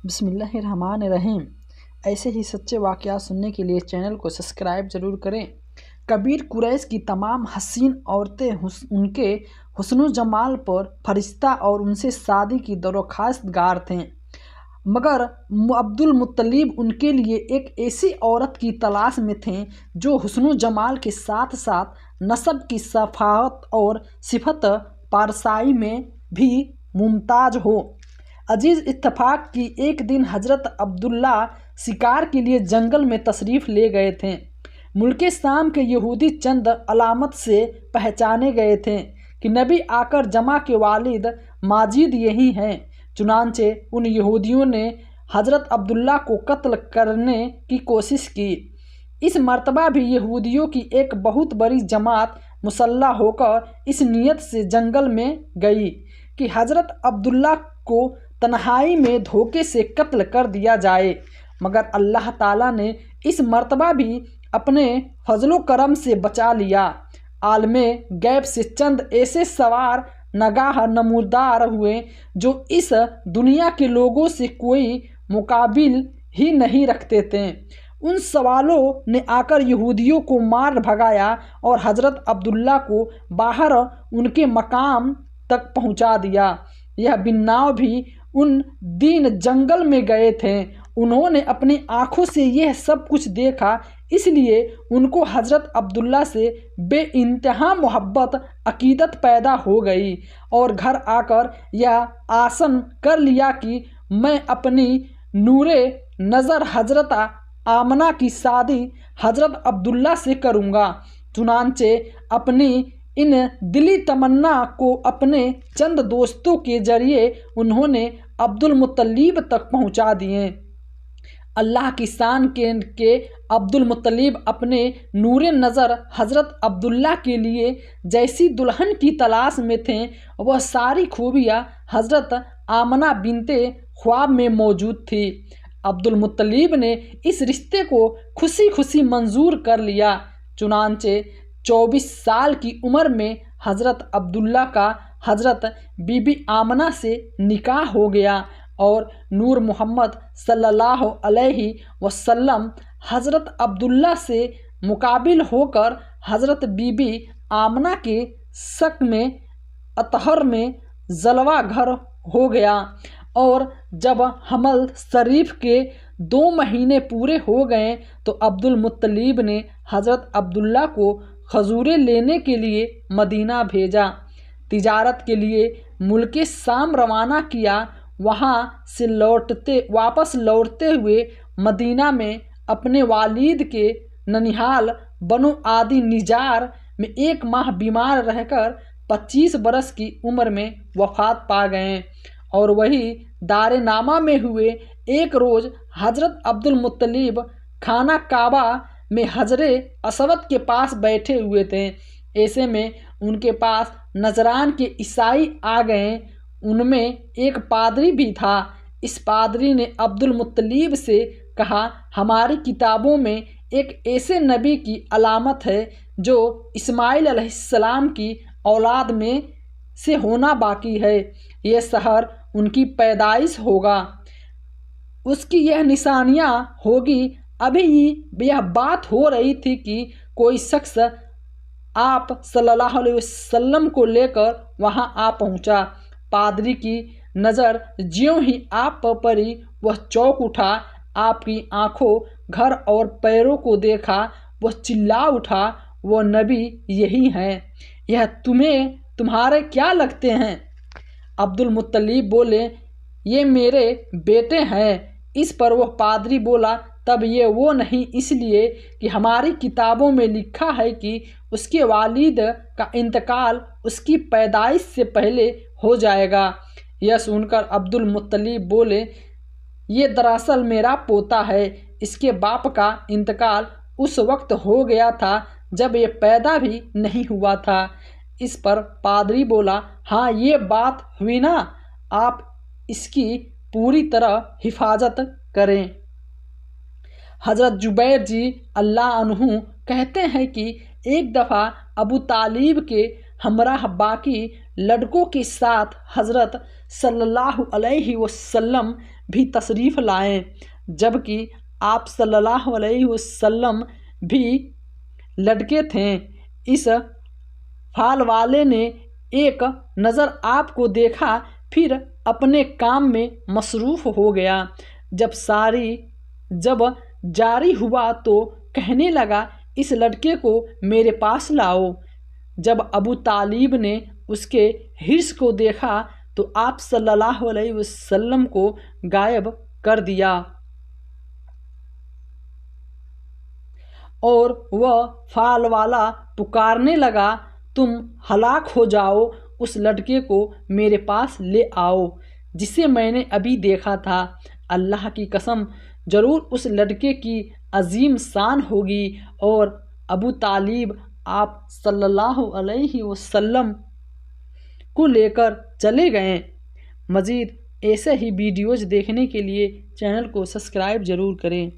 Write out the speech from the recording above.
بسم اللہ الرحمن الرحیم۔ ایسے ہی سچے واقعات سننے کے لیے چینل کو سبسکرائب ضرور کریں۔ کبیر قریش کی تمام حسین عورتیں ان کے حسن و جمال پر فرشتہ اور ان سے شادی کی درخواست گار تھیں، مگر عبد المطلب ان کے لیے ایک ایسی عورت کی تلاش میں تھے جو حسن و جمال کے ساتھ ساتھ نسب کی صفات اور صفت پارسائی میں بھی ممتاز ہو۔ عجیب اتفاق کہ ایک دن حضرت عبداللہ شکار کے لیے جنگل میں تشریف لے گئے تھے۔ ملک شام کے یہودی چند علامت سے پہچانے گئے تھے کہ نبی اکرم کے والد ماجد یہی ہیں۔ چنانچہ ان یہودیوں نے حضرت عبداللہ کو قتل کرنے کی کوشش کی۔ اس مرتبہ بھی یہودیوں کی ایک بہت بڑی جماعت مسلح ہو کر اس نیت سے جنگل میں گئی کہ حضرت عبداللہ کو تنہائی میں دھوکے سے قتل کر دیا جائے، مگر اللہ تعالیٰ نے اس مرتبہ بھی اپنے فضل و کرم سے بچا لیا۔ عالم غیب سے چند ایسے سوار ناگاہ نمودار ہوئے جو اس دنیا کے لوگوں سے کوئی مقابل ہی نہیں رکھتے تھے۔ ان سواروں نے آ کر یہودیوں کو مار بھگایا اور حضرت عبداللہ کو باہر ان کے مقام تک پہنچا دیا۔ یہ بناؤ بھی ان دن جنگل میں گئے تھے، انہوں نے اپنی آنکھوں سے یہ سب کچھ دیکھا، اس لیے ان کو حضرت عبداللہ سے بے انتہا محبت عقیدت پیدا ہو گئی، اور گھر آ کر یہ عزم کر لیا کہ میں اپنی نور نظر حضرت آمنہ کی شادی حضرت عبداللہ سے کروں گا۔ چنانچہ اپنی ان دلی تمنا کو اپنے چند دوستوں کے ذریعے انہوں نے عبد المطلب تک پہنچا دیے۔ اللہ کی شان کہ عبد المطلب اپنے نور نظر حضرت عبداللہ کے لیے جیسی دلہن کی تلاش میں تھے، وہ ساری خوبیاں حضرت آمنہ بنت خواب میں موجود تھی۔ عبد المطلب نے اس رشتے کو خوشی خوشی منظور کر لیا۔ چنانچہ 24 سال کی عمر میں حضرت عبداللہ کا حضرت بی بی آمنہ سے نکاح ہو گیا، اور نور محمد صلی اللہ علیہ وسلم حضرت عبداللہ سے مقابل ہو کر حضرت بی بی آمنہ کے شک میں اطہر میں جلوہ گر ہو گیا، اور جب حمل شریف کے 2 مہینے پورے ہو گئے تو عبد المطلب نے حضرت عبداللہ کو کھجوریں لینے کے لیے مدینہ بھیجا، تجارت کے لیے ملک شام روانہ کیا۔ وہاں سے واپس لوٹتے ہوئے مدینہ میں اپنے والد کے ننھیال بنو عدی نجار میں 1 ماہ بیمار رہ کر 25 برس کی عمر میں وفات پا گئے، اور وہی دار نامہ میں ہوئے ایک روز حضرت عبد المطلب خانہ کعبہ میں حجر اسود کے پاس بیٹھے ہوئے تھے۔ ایسے میں ان کے پاس نجران کے عیسائی آ گئے، ان میں ایک پادری بھی تھا۔ اس پادری نے عبد المطلب سے کہا، ہماری کتابوں میں ایک ایسے نبی کی علامت ہے جو اسماعیل علیہ السلام کی اولاد میں سے ہونا باقی ہے، یہ شہر ان کی پیدائش ہوگا، اس کی یہ نشانیاں ہوگی۔ ابھی یہ بات ہو رہی تھی کہ کوئی شخص آپ صلی اللہ علیہ وسلم کو لے کر وہاں آ پہنچا۔ پادری کی نظر جیوں ہی آپ پر پڑی، وہ چونک اٹھا، آپ کی آنکھوں گھر اور پیروں کو دیکھا، وہ چلا اٹھا، وہ نبی یہی ہیں، یہ تمہارے کیا لگتے ہیں؟ عبد المطلب بولے، یہ میرے بیٹے ہیں۔ اس پر وہ پادری بولا، تب یہ وہ نہیں، اس لیے کہ ہماری کتابوں میں لکھا ہے کہ اس کے والد کا انتقال اس کی پیدائش سے پہلے ہو جائے گا۔ یہ سن کر عبد المطلب بولے، یہ دراصل میرا پوتا ہے، اس کے باپ کا انتقال اس وقت ہو گیا تھا جب یہ پیدا بھی نہیں ہوا تھا۔ اس پر پادری بولا، ہاں یہ بات ہوئی نا، آپ اس کی پوری طرح حفاظت کریں۔ حضرت جبیر رضی اللہ عنہ کہتے ہیں کہ ایک دفعہ ابو طالب کے ہمراہ باقی لڑکوں کے ساتھ حضرت صلی اللہ علیہ وسلم بھی تشریف لائے، جبکہ آپ صلی اللہ علیہ وسلم بھی لڑکے تھے۔ اس پھال والے نے ایک نظر آپ کو دیکھا، پھر اپنے کام میں مصروف ہو گیا۔ جب جاری ہوا تو کہنے لگا، اس لڑکے کو میرے پاس لاؤ۔ جب ابو طالب نے اس کے حرص کو دیکھا تو آپ صلی اللہ علیہ وسلم کو غائب کر دیا اور وہ پھال والا پکارنے لگا، تم ہلاک ہو جاؤ، اس لڑکے کو میرے پاس لے آؤ جسے میں نے ابھی دیکھا تھا۔ اللہ کی قسم، ضرور اس لڑکے کی عظیم شان ہوگی۔ اور ابو طالب آپ صلی اللہ علیہ وسلم کو لے کر چلے گئے۔ مزید ایسے ہی ویڈیوز دیکھنے کے لیے چینل کو سبسکرائب ضرور کریں۔